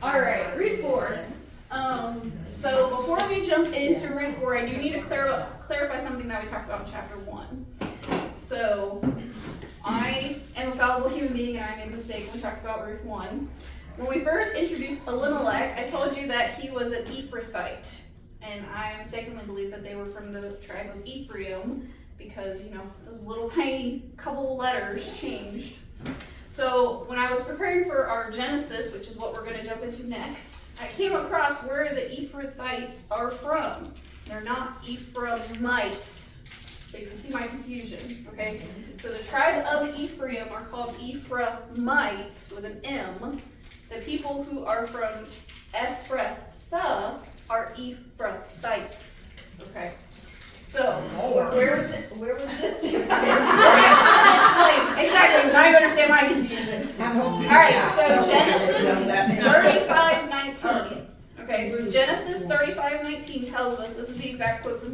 Alright, Ruth 4. So before we jump into Ruth 4, I do need to clarify something that we talked about in chapter 1. So, I am a fallible human being and I made a mistake when we talked about Ruth 1. When we first introduced Elimelech, I told you that he was an Ephrathite. And I mistakenly believed that they were from the tribe of Ephraim because, those little tiny couple letters changed. So when I was preparing for our Genesis, which is what we're going to jump into next, I came across where the Ephrathites are from. They're not Ephraimites. So you can see my confusion, okay? So the tribe of Ephraim are called Ephraimites with an M. The people who are from Ephrathah are Ephrathites, okay? So, where was this? Exactly, now you understand my confusion. Alright, so Genesis 35:19. Okay, so Genesis 35:19 tells us, this is the exact quote from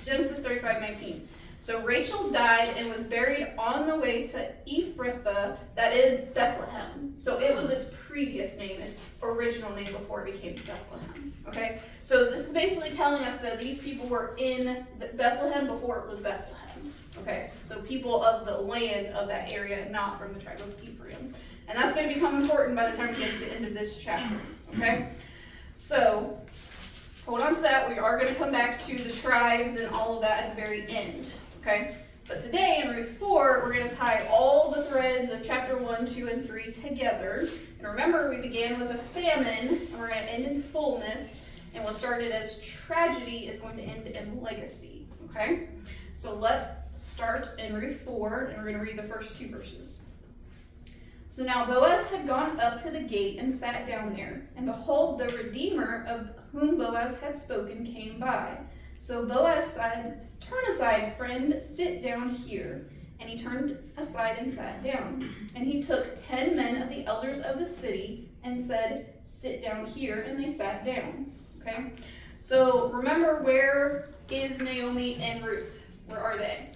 Genesis 35:19. So Rachel died and was buried on the way to Ephrathah, that is Bethlehem. So it was its previous name, its original name before it became Bethlehem. Okay, so this is basically telling us that these people were in Bethlehem before it was Bethlehem. Okay, so people of the land of that area, not from the tribe of Ephraim. And that's going to become important by the time we get to the end of this chapter. Okay, so hold on to that. We are going to come back to the tribes and all of that at the very end. Okay, but today in Ruth 4, we're going to tie all the threads of chapter 1, 2, and 3 together. And remember, we began with a famine, and we're going to end in fullness. And what started as tragedy is going to end in legacy. Okay, so let's start in Ruth 4, and we're going to read the first 2 verses. So now Boaz had gone up to the gate and sat down there, and behold, the Redeemer of whom Boaz had spoken came by. So Boaz said, "Turn aside, friend, sit down here." And he turned aside and sat down. And he took 10 men of the elders of the city and said, "Sit down here," and they sat down. Okay? So remember, where is Naomi and Ruth? Where are they?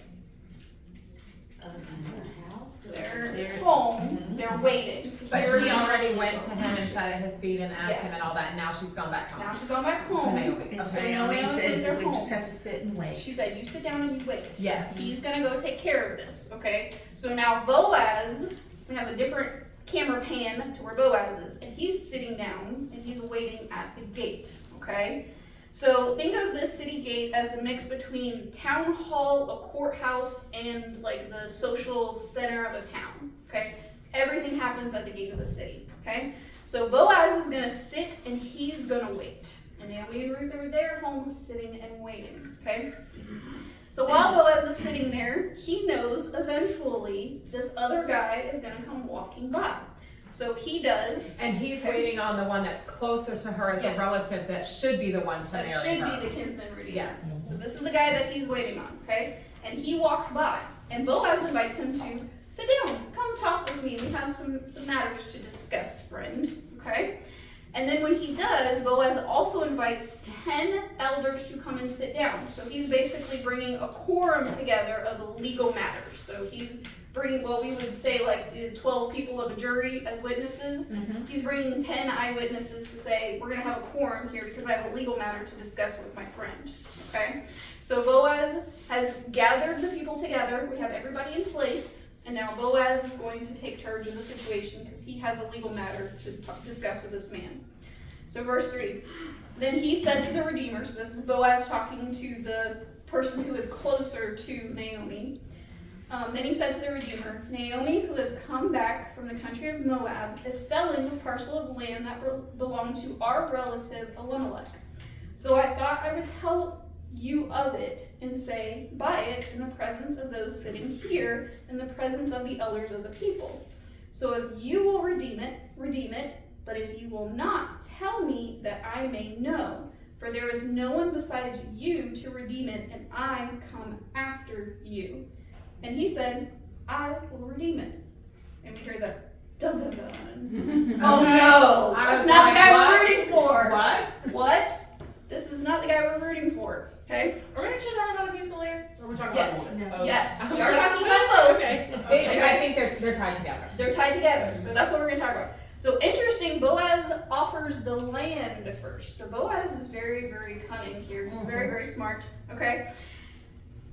They're home. They're waiting. But she already went to him and sat at his feet and asked him and all that. And now she's gone back home. Now she's gone back home. To Naomi. And Okay. Naomi said we just have to sit and wait. She said, "You sit down and you wait." Yes. He's gonna go take care of this. Okay. So now Boaz, we have a different camera pan to where Boaz is, and he's sitting down and he's waiting at the gate. Okay. So think of this city gate as a mix between town hall, a courthouse, and like the social center of a town. Okay, everything happens at the gate of the city. Okay, so Boaz is gonna sit and he's gonna wait, and Naomi and Ruth are there home sitting and waiting. Okay, so while Boaz is sitting there, he knows eventually this other guy is gonna come walking by. So he does. And he's waiting on the one that's closer to her as a relative that should be the one to marry her. That should be the kinsman redeemer. Yes. So this is the guy that he's waiting on, okay? And he walks by, and Boaz invites him to sit down, come talk with me. We have some matters to discuss, friend, okay? And then when he does, Boaz also invites 10 elders to come and sit down. So he's basically bringing a quorum together of legal matters. So he's bringing, well, we would say like the 12 people of a jury as witnesses. Mm-hmm. He's bringing 10 eyewitnesses to say, we're going to have a quorum here because I have a legal matter to discuss with my friend. Okay? So Boaz has gathered the people together. We have everybody in place. And now Boaz is going to take charge of the situation because he has a legal matter to discuss with this man. So verse 3. Then he said to the Redeemer, so this is Boaz talking to the person who is closer to Naomi. Then he said to the Redeemer, "Naomi, who has come back from the country of Moab, is selling a parcel of land that belonged to our relative Elimelech. So I thought I would tell you of it and say, buy it in the presence of those sitting here, in the presence of the elders of the people. So if you will redeem it, but if you will not, tell me that I may know. For there is no one besides you to redeem it, and I come after you." And he said, "I will redeem it." And we hear the dun dun dun. Oh no! That's not the guy we're rooting for. What? This is not the guy we're rooting for. Okay? Are we actually talking about a piece of land? Or we're talking about one? No. Yes. We are talking about both. Okay. I think they're tied together. They're tied together. So that's what we're going to talk about. So interesting, Boaz offers the land first. So Boaz is very, very cunning here. He's very, very smart, okay?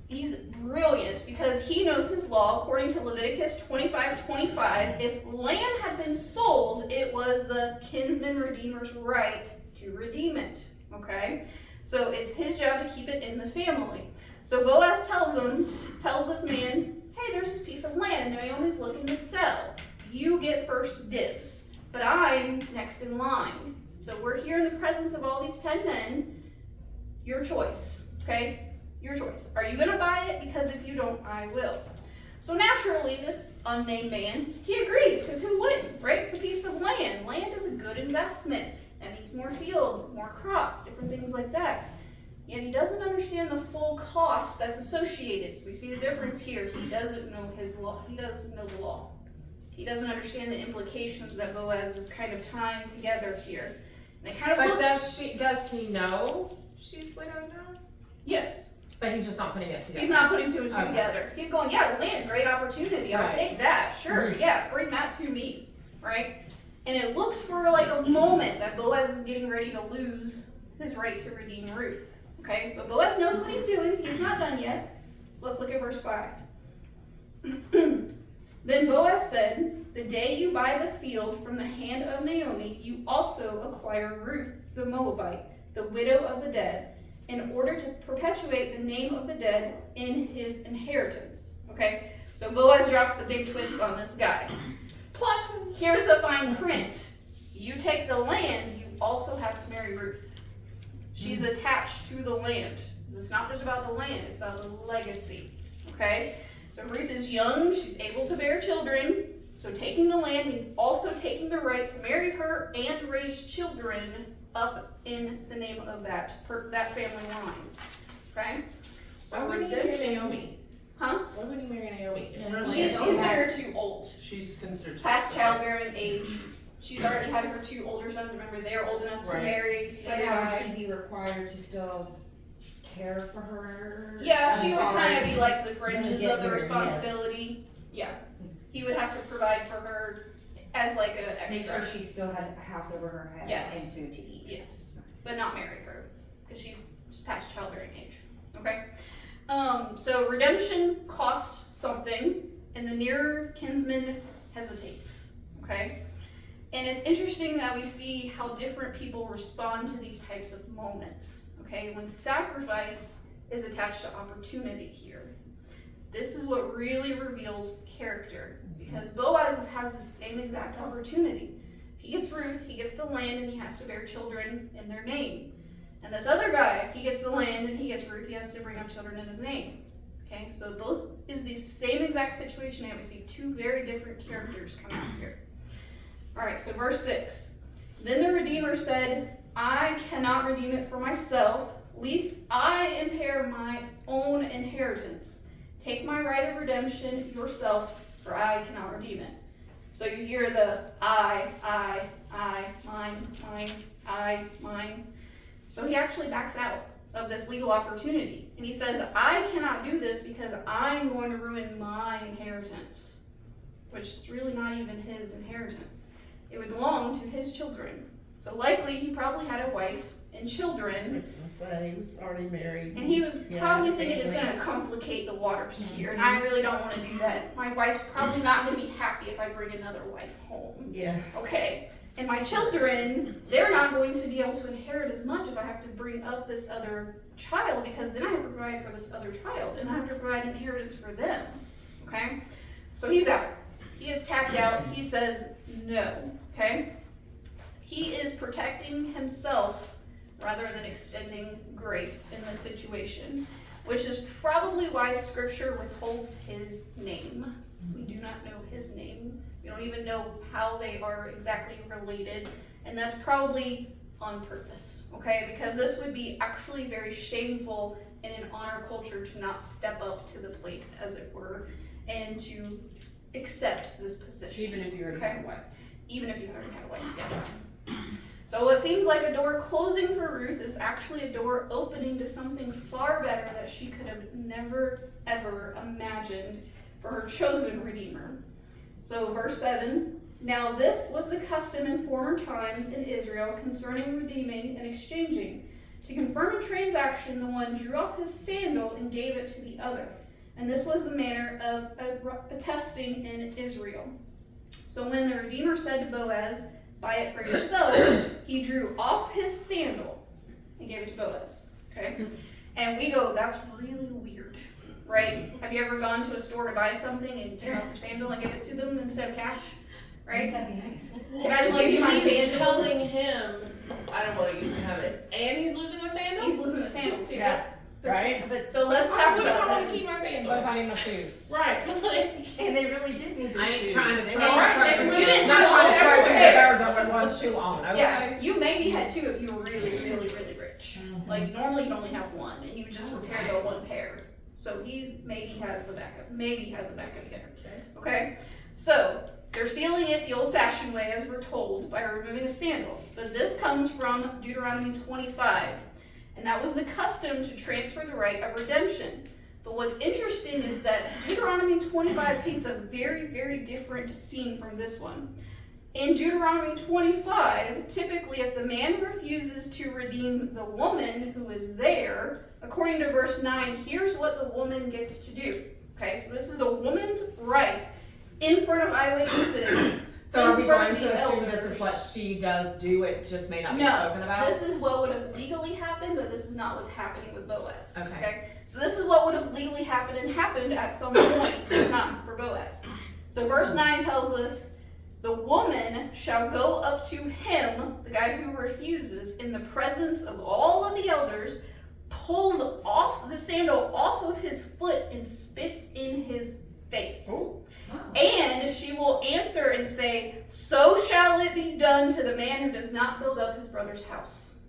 He's brilliant because he knows his law. According to Leviticus 25:25, if land had been sold, it was the kinsman redeemer's right to redeem it, okay? So it's his job to keep it in the family. So Boaz tells this man, hey, there's this piece of land Naomi's looking to sell. You get first dibs, but I'm next in line. So we're here in the presence of all these 10 men. Your choice, okay? Your choice. Are you going to buy it? Because if you don't, I will. So naturally, this unnamed man, he agrees, because who wouldn't, right? It's a piece of land. Land is a good investment. That means more field, more crops, different things like that. Yet he doesn't understand the full cost that's associated. So we see the difference here. He doesn't know his law. He doesn't know the law. He doesn't understand the implications that Boaz is kind of tying together here. And it kind of but does he know she's widowed now? Yes. But he's just not putting it together. He's not putting two and two together. He's going, yeah, land, great opportunity. I'll take that. Sure, yeah, bring that to me, right? And it looks for like a moment that Boaz is getting ready to lose his right to redeem Ruth, okay? But Boaz knows what he's doing. He's not done yet. Let's look at verse 5. Then Boaz said, the day you buy the field from the hand of Naomi, you also acquire Ruth the Moabite, the widow of the dead, in order to perpetuate the name of the dead in his inheritance. Okay? So Boaz drops the big twist on this guy. Plot twist. Here's the fine print. You take the land, you also have to marry Ruth. She's attached to the land. It's not just about the land, it's about the legacy. Okay? So Ruth is young, she's able to bear children. So taking the land means also taking the right to marry her and raise children up in the name of that family line. Okay? So why wouldn't he marry Naomi? Huh? Why wouldn't he marry Naomi? She's considered too old. She's considered too Past old. childbearing age. She's already had her two older sons. Remember, they are old enough to marry. But how would he be required to still care for her? Yeah, she would kind of be like the fringes get of the there, responsibility. Yeah. He would have to provide for her as like an extra. Make sure she still had a house over her head Yes. and food to eat. Yes, but not marry her because she's past childbearing age. Okay. So redemption costs something, and the nearer kinsman hesitates. Okay. And it's interesting that we see how different people respond to these types of moments. Okay. When sacrifice is attached to opportunity here, this is what really reveals character, because Boaz has the same exact opportunity. He gets Ruth, he gets the land, and he has to bear children in their name. And this other guy, if he gets the land and he gets Ruth, he has to bring up children in his name. Okay, so both is the same exact situation, and we see two very different characters come out here. All right, so verse 6. Then the Redeemer said, I cannot redeem it for myself, lest I impair my own inheritance. Take my right of redemption yourself, for I cannot redeem it. So you hear the I, mine. So he actually backs out of this legal opportunity. And he says, I cannot do this because I'm going to ruin my inheritance, which is really not even his inheritance. It would belong to his children. So likely he probably had a wife and children. He was already married. And he was probably thinking it's going to complicate the waters here. And I really don't want to do that. My wife's probably not going to be happy if I bring another wife home. Yeah. Okay. And my children, they're not going to be able to inherit as much if I have to bring up this other child, because then I have to provide for this other child. And I have to provide inheritance for them. Okay? So he's out. He is tapped out. He says no. Okay? He is protecting himself rather than extending grace in this situation, which is probably why Scripture withholds his name. We do not know his name. We don't even know how they are exactly related, and that's probably on purpose, okay? Because this would be actually very shameful in an honor culture to not step up to the plate, as it were, and to accept this position. Even if you already had a wife. Even if you already had a wife, yes. So what seems like a door closing for Ruth is actually a door opening to something far better that she could have never, ever imagined for her chosen Redeemer. So verse 7, Now this was the custom in former times in Israel concerning redeeming and exchanging. To confirm a transaction, the one drew off his sandal and gave it to the other. And this was the manner of attesting in Israel. So when the Redeemer said to Boaz, "Buy it for yourself," he drew off his sandal and gave it to Boaz. Okay? And we go, that's really weird, right? Have you ever gone to a store to buy something and take off your sandal and give it to them instead of cash? Right? That'd be nice. Can I just give you my he's sandal? telling him, I don't want you to have it, and he's losing a sandal? He's losing a sandal too. Yeah. Right? But So let's What talk if I about want that. to keep my What if sandal? I need my shoes? Right, like, and they really did need their I ain't shoes. trying to They try. were- Right, they really- Not trying to try to Okay. get ours on with one shoe on. Okay? Yeah, you maybe had two if you were really, really, really rich. Like normally you'd only have one, and you would just repair the one pair. So he maybe has a backup. Maybe has a backup pair. Okay, so they're sealing it the old-fashioned way, as we're told, by removing a sandal. But this comes from Deuteronomy 25, and that was the custom to transfer the right of redemption. But what's interesting is that Deuteronomy 25 paints a very, very different scene from this one. In Deuteronomy 25, typically if the man refuses to redeem the woman who is there, according to verse 9, here's what the woman gets to do. Okay, so this is the woman's right in front of eyewitnesses. So are we in front going of to the assume this elders. is what she does do, it just may not be No, spoken about? This is what would have legally happened, but this is not what's happening with Boaz. Okay. So this is what would have legally happened and happened at some point, just not for Boaz. So verse 9 tells us, the woman shall go up to him, the guy who refuses, in the presence of all of the elders, pulls off the sandal off of his foot and spits in his face. Oh, wow. And she will answer and say, "So shall it be done to the man who does not build up his brother's house."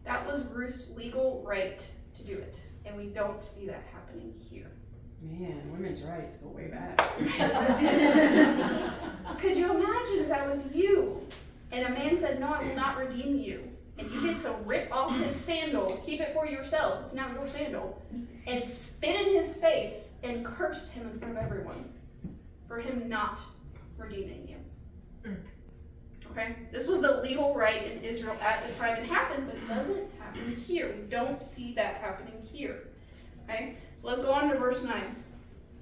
That was Ruth's legal right to do it. And we don't see that happening here. Man, women's rights go way back. Could you imagine if that was you and a man said, "No, I will not redeem you," and you get to rip off his sandal, keep it for yourself, it's now your sandal, and spit in his face and curse him in front of everyone for him not redeeming you? Okay? This was the legal right in Israel at the time it happened, but it doesn't happen here. We don't see that happening here. Okay? So let's go on to verse 9.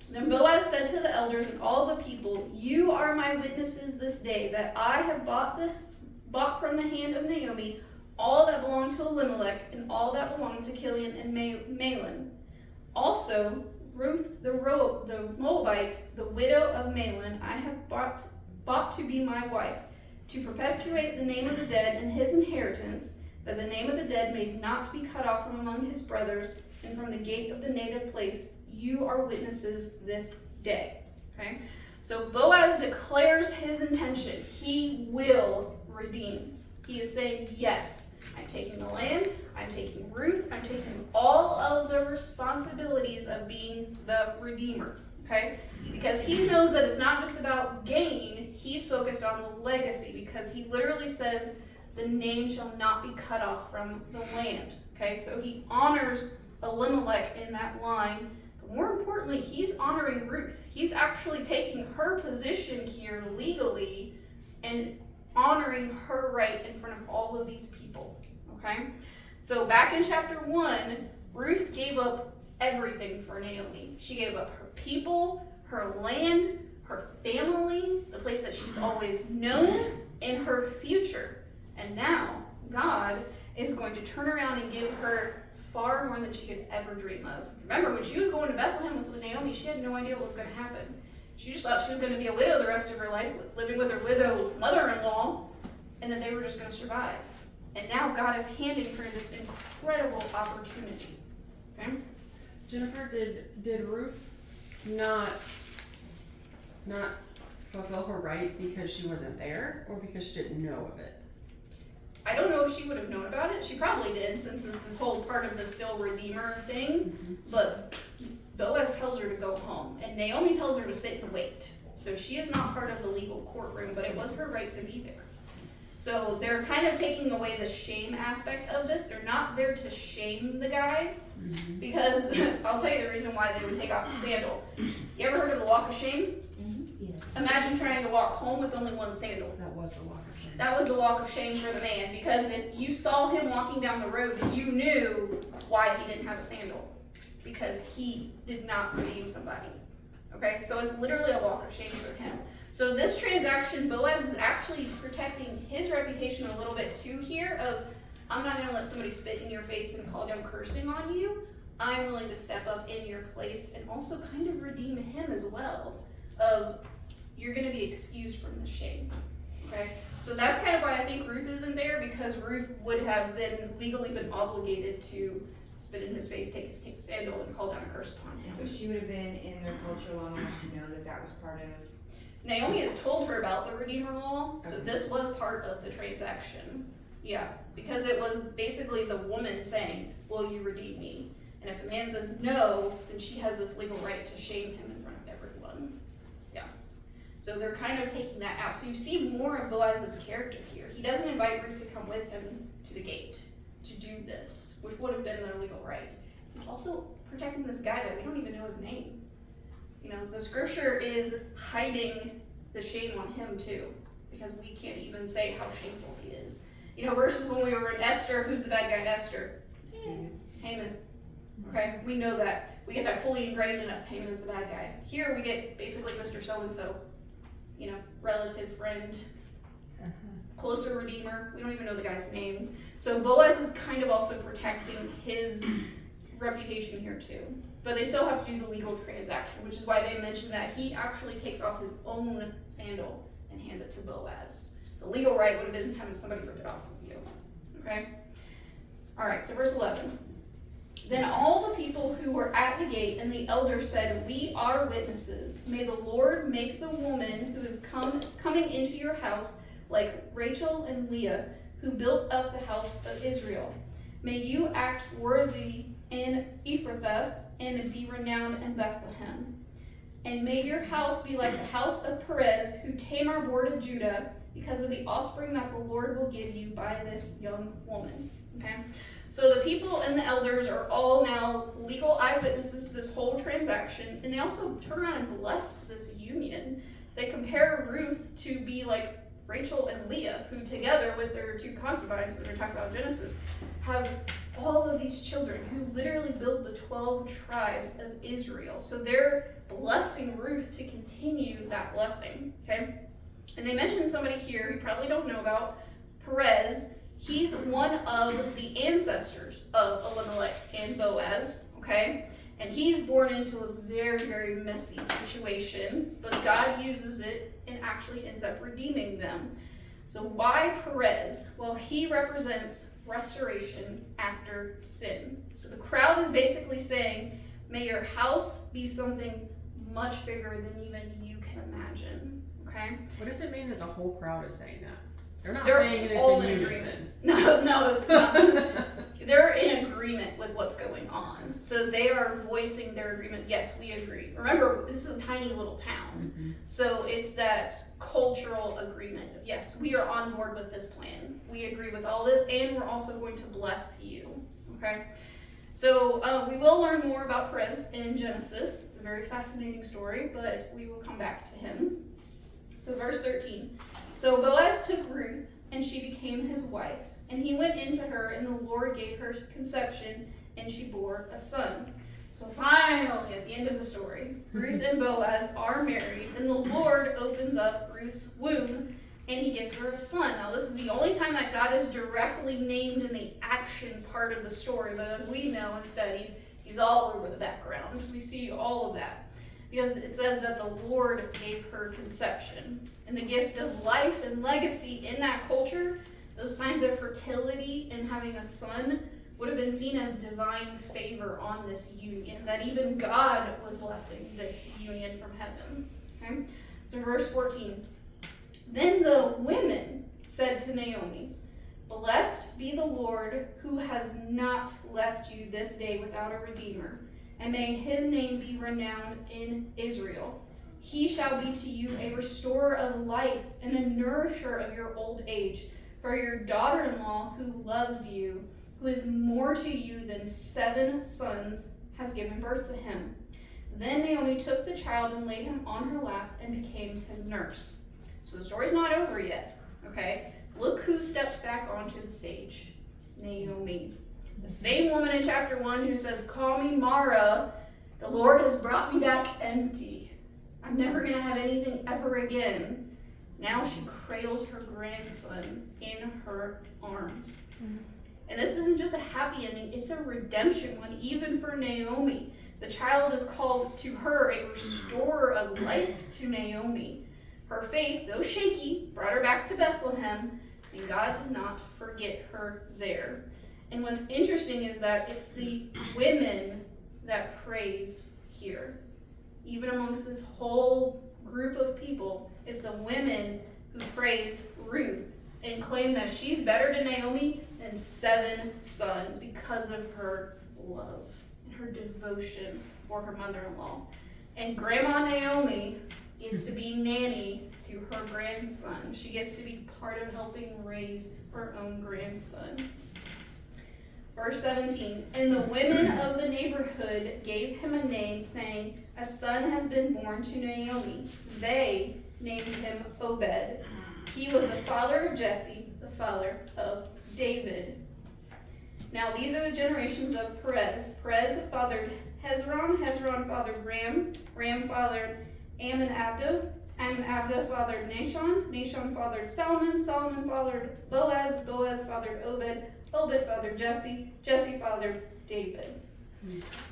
Then Boaz said to the elders and all the people, "You are my witnesses this day that I have bought from the hand of Naomi all that belonged to Elimelech and all that belonged to Chilion and Mahlon. Also, Ruth the Moabite, the widow of Mahlon, I have bought to be my wife, to perpetuate the name of the dead and his inheritance, that the name of the dead may not be cut off from among his brothers and from the gate of the native place. You are witnesses this day." Okay? So Boaz declares his intention. He will redeem. He is saying, yes, I'm taking the land, I'm taking Ruth, I'm taking all of the responsibilities of being the redeemer. Okay? Because he knows that it's not just about gain, he's focused on the legacy, because he literally says, the name shall not be cut off from the land. Okay? So he honors Elimelech in that line. But more importantly, he's honoring Ruth. He's actually taking her position here legally and honoring her right in front of all of these people. Okay? So back in chapter 1, Ruth gave up everything for Naomi. She gave up her people, her land, her family, the place that she's always known, and her future. And now God is going to turn around and give her far more than she could ever dream of. Remember, when she was going to Bethlehem with Naomi, she had no idea what was going to happen. She just thought she was going to be a widow the rest of her life, living with her widow mother-in-law, and then they were just going to survive. And now God is handing her this incredible opportunity. Okay? Jenifer, did Ruth not fulfill her right because she wasn't there, or because she didn't know of it? I don't know if she would have known about it. She probably did, since this is whole part of the still Redeemer thing. But Boaz tells her to go home, and Naomi tells her to sit and wait. So she is not part of the legal courtroom, but it was her right to be there. So they're kind of taking away the shame aspect of this. They're not there to shame the guy, because I'll tell you the reason why they would take off the sandal. You ever heard of the walk of shame? Yes. Imagine trying to walk home with only one sandal. That was the walk of shame. That was the walk of shame for the man, because if you saw him walking down the road, you knew why he didn't have a sandal. Because he did not redeem somebody. Okay, so it's literally a walk of shame for him. So this transaction, Boaz is actually protecting his reputation a little bit too here of, I'm not going to let somebody spit in your face and call down cursing on you. I'm willing to step up in your place and also kind of redeem him as well. Of, you're going to be excused from the shame. Okay, so that's kind of why I think Ruth isn't there, because Ruth would have then legally been obligated to spit in his face, take his sandal, and call down a curse upon him. So she would have been in their culture long enough to know that that was part of. Naomi has told her about the Redeemer law, so Okay. this was part of the transaction. Yeah, because it was basically the woman saying, will you redeem me? And if the man says no, then she has this legal right to shame him in front of everyone. Yeah. So they're kind of taking that out. So you see more of Boaz's character here. He doesn't invite Ruth to come with him to the gate to do this, which would have been their legal right. He's also protecting this guy that we don't even know his name. You know, the scripture is hiding the shame on him too, because we can't even say how shameful he is. You know, versus when we were in Esther, who's the bad guy in Esther? Haman. Okay, we know that. We get that fully ingrained in us. Haman is the bad guy. Here we get basically Mr. So-and-so, you know, relative, friend, closer redeemer. We don't even know the guy's name. So Boaz is kind of also protecting his reputation here too. But they still have to do the legal transaction, which is why they mentioned that he actually takes off his own sandal and hands it to Boaz. The legal right would have been having somebody rip it off of you. Okay? Alright, so verse 11. Then all the people who were at the gate and the elders said, we are witnesses. May the Lord make the woman who is coming into your house like Rachel and Leah, who built up the house of Israel. May you act worthy in Ephrathah and be renowned in Bethlehem. And may your house be like the house of Perez, who Tamar bore to Judah, because of the offspring that the Lord will give you by this young woman. Okay? So the people and the elders are all now legal eyewitnesses to this whole transaction, and they also turn around and bless this union. They compare Ruth to be like Rachel and Leah, who together with their two concubines, when we're talking about Genesis, have all of these children who literally build the 12 tribes of Israel. So they're blessing Ruth to continue that blessing, okay? And they mentioned somebody here you probably don't know about, Perez. He's one of the ancestors of Elimelech and Boaz, okay? And he's born into a very, very messy situation, but God uses it and actually ends up redeeming them. So why Perez? Well, he represents restoration after sin. So the crowd is basically saying, may your house be something much bigger than even you can imagine, okay? What does it mean that the whole crowd is saying that? They're not They're saying this all in in unison. No, it's not. They're in agreement with what's going on. So they are voicing their agreement. Yes, we agree. Remember, this is a tiny little town. Mm-hmm. So it's that cultural agreement. Yes, we are on board with this plan. We agree with all this, and we're also going to bless you. Okay? So we will learn more about Perez in Genesis. It's a very fascinating story, but we will come back to him. So verse 13. So Boaz took Ruth, and she became his wife. And he went into her, and the Lord gave her conception, and she bore a son. So finally, at the end of the story, Ruth and Boaz are married, and the Lord opens up Ruth's womb, and he gives her a son. Now, this is the only time that God is directly named in the action part of the story, but as we know and study, he's all over the background. We see all of that. Because it says that the Lord gave her conception. And the gift of life and legacy in that culture, those signs of fertility and having a son, would have been seen as divine favor on this union, that even God was blessing this union from heaven. Okay? So verse 14. Then the women said to Naomi, blessed be the Lord who has not left you this day without a redeemer, and may his name be renowned in Israel. He shall be to you a restorer of life and a nourisher of your old age. For your daughter-in-law who loves you, who is more to you than 7 sons, has given birth to him. Then Naomi took the child and laid him on her lap and became his nurse. So the story's not over yet, okay? Look who steps back onto the stage. Naomi. The same woman in chapter 1 who says, "Call me Mara. The Lord has brought me back empty. I'm never going to have anything ever again." Now she cradles her grandson in her arms. And this isn't just a happy ending, it's a redemption one, even for Naomi. The child is called to her a restorer of life to Naomi. Her faith, though shaky, brought her back to Bethlehem, and God did not forget her there. And what's interesting is that it's the women that praise here. Even amongst this whole group of people, it's the women who praise Ruth and claim that she's better to Naomi than 7 sons because of her love and her devotion for her mother-in-law. And Grandma Naomi gets to be nanny to her grandson. She gets to be part of helping raise her own grandson. Verse 17, and the women of the neighborhood gave him a name, saying, "A son has been born to Naomi." They named him Obed. He was the father of Jesse, the father of David. Now these are the generations of Perez. Perez fathered Hezron. Hezron fathered Ram. Ram fathered Amminadab. Amminadab fathered Nahshon. Nahshon fathered Salmon. Salmon fathered Boaz. Boaz fathered Obed. Obed fathered Jesse. Jesse fathered David.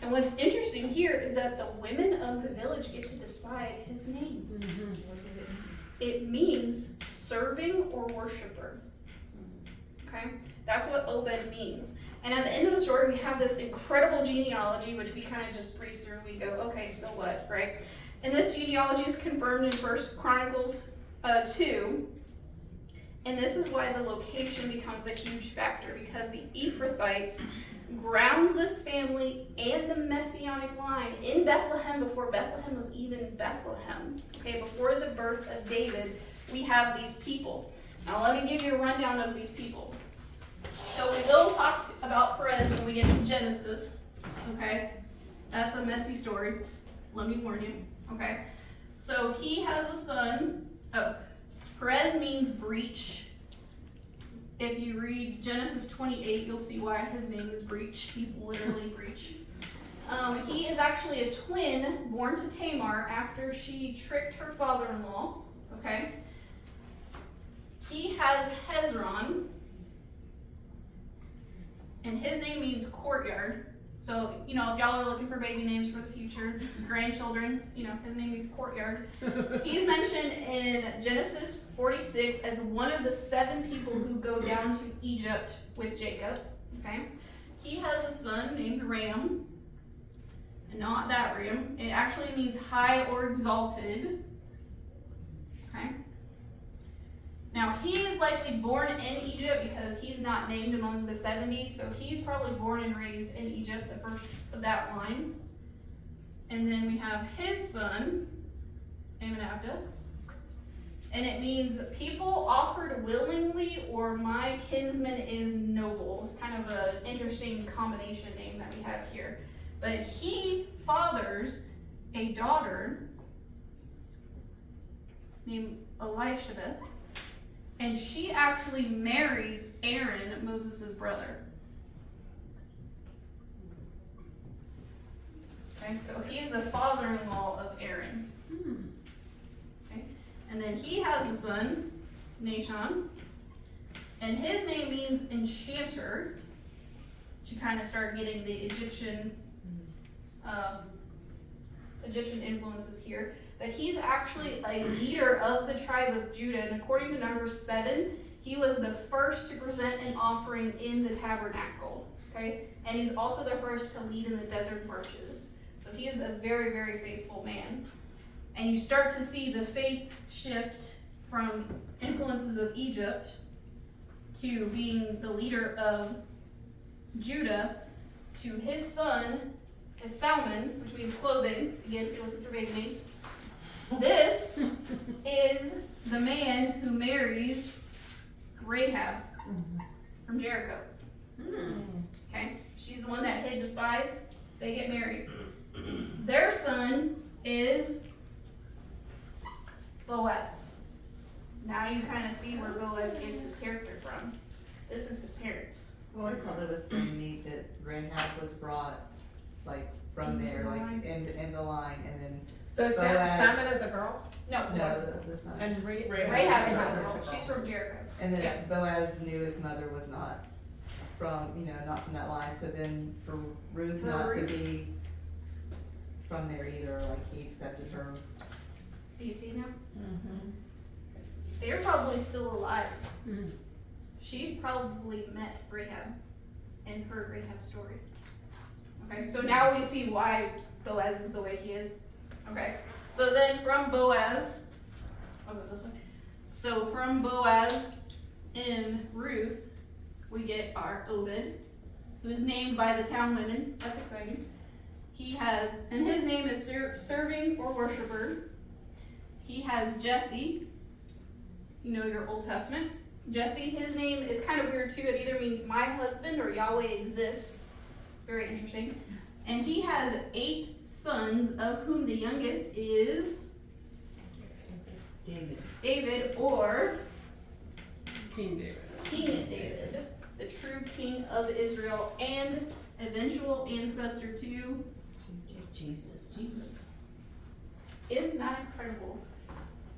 And what's interesting here is that the women of the village get to decide his name. What does it mean? It means serving or worshiper. Okay? That's what Obed means. And at the end of the story, we have this incredible genealogy, which we kind of just breeze through. We go, okay, so what, right? And this genealogy is confirmed in 1 Chronicles 2. And this is why the location becomes a huge factor, because the Ephrathites grounds this family and the messianic line in Bethlehem before Bethlehem was even Bethlehem. Okay, before the birth of David, we have these people. Now let me give you a rundown of these people. So we will talk about Perez when we get to Genesis. Okay, that's a messy story. Let me warn you. Okay, so he has a son. Perez means breach. If you read Genesis 28, you'll see why his name is Breach. He's literally Breach. He is actually a twin born to Tamar after she tricked her father-in-law. Okay. He has Hezron, and his name means courtyard. So, if y'all are looking for baby names for the future, grandchildren, his name means courtyard. He's mentioned in Genesis 46 as one of the 7 people who go down to Egypt with Jacob, okay? He has a son named Ram, and not that Ram. It actually means high or exalted, okay? Now, he is likely born in Egypt because he's not named among the 70, so he's probably born and raised in Egypt, the first of that line. And then we have his son, Amminadab, and it means people offered willingly or my kinsman is noble. It's kind of an interesting combination name that we have here. But he fathers a daughter named Elisheba. And she actually marries Aaron, Moses' brother. Okay, so he's the father-in-law of Aaron. Okay, and then he has a son, Nahshon, and his name means enchanter. You kind of start getting the Egyptian influences here. But he's actually a leader of the tribe of Judah, and according to Numbers 7, he was the first to present an offering in the tabernacle, okay? And he's also the first to lead in the desert marches. So he is a very, very faithful man. And you start to see the faith shift from influences of Egypt to being the leader of Judah to his son, his Salmon, which means clothing, again, if you're looking for baby names. This is the man who marries Rahab from Jericho. Okay? She's the one that hid the spies. They get married. Their son is Boaz. Now you kind of see where Boaz gets his character from. This is the parents. Well, I thought it was so neat that Rahab was brought, like, from Into there, the like, line. in the line, and then, So is Boaz. Simon is a girl? No, no, the son. And Rahab. Rahab is Rahab the is girl. the girl. She's from Jericho. And then Yeah. Boaz knew his mother was not from, not from that line, so then for Ruth For not to Ruth. be from there either, like, he accepted her. Do you see now? Mm-hmm. They're probably still alive. Mhm. She probably met Rahab and heard Rahab's story. Okay, so now we see why Boaz is the way he is. Okay, so then from Boaz, I'll go this way. So from Boaz in Ruth, we get our Obed, who is named by the town women. That's exciting. And his name is serving or worshiper. He has Jesse. You know your Old Testament. Jesse, his name is kind of weird too. It either means my husband or Yahweh exists. Very interesting. And he has 8 sons, of whom the youngest is David, or King David. King David, the true king of Israel and eventual ancestor to Jesus. Isn't that incredible?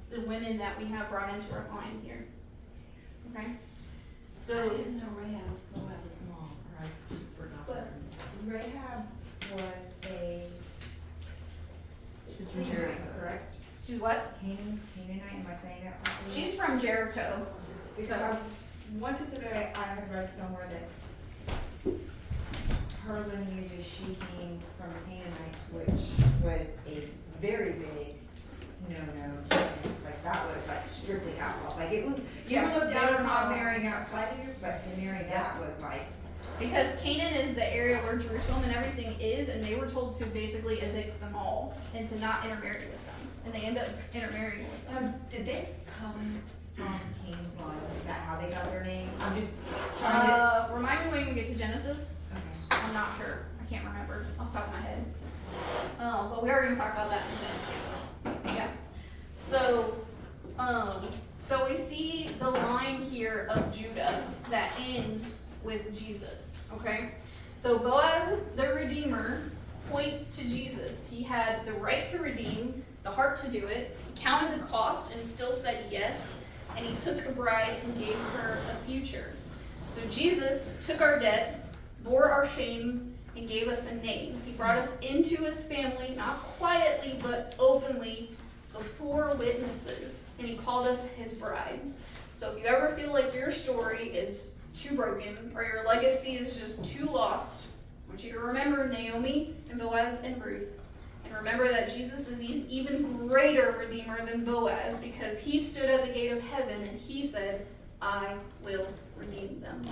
The women that we have brought into our line here. Okay? I So, didn't know Rahab was Boaz's mom, or I just forgot that. Rahab was a She's from Jericho. correct? she's what? Canaanite, am I saying that properly? She's from Jericho. Because I want to say that I had read somewhere that her lineage is she being from Canaanite, which was a very big no-no. Like that was like strictly outlaw. Like it was, you Yeah, look they down were on not- marrying outside of you, but to marry that Yes. was like, Because Canaan is the area where Jerusalem and everything is, and they were told to basically evict them all and to not intermarry with them. And they end up intermarrying with them. did they come from Cain's line? Is that how they got their name? I'm just trying to. Remind me when we get to Genesis. Okay. I'm not sure. I can't remember off the top of my head. But we are going to talk about that in Genesis. Yeah. So we see the line here of Judah that ends with Jesus. Okay. So Boaz, the Redeemer, points to Jesus. He had the right to redeem, the heart to do it. He counted the cost and still said yes. And he took a bride and gave her a future. So Jesus took our debt, bore our shame, and gave us a name. He brought us into his family, not quietly, but openly, before witnesses. And he called us his bride. So if you ever feel like your story is too broken, or your legacy is just too lost, I want you to remember Naomi and Boaz and Ruth. And remember that Jesus is an even greater redeemer than Boaz, because he stood at the gate of heaven and he said, I will redeem them.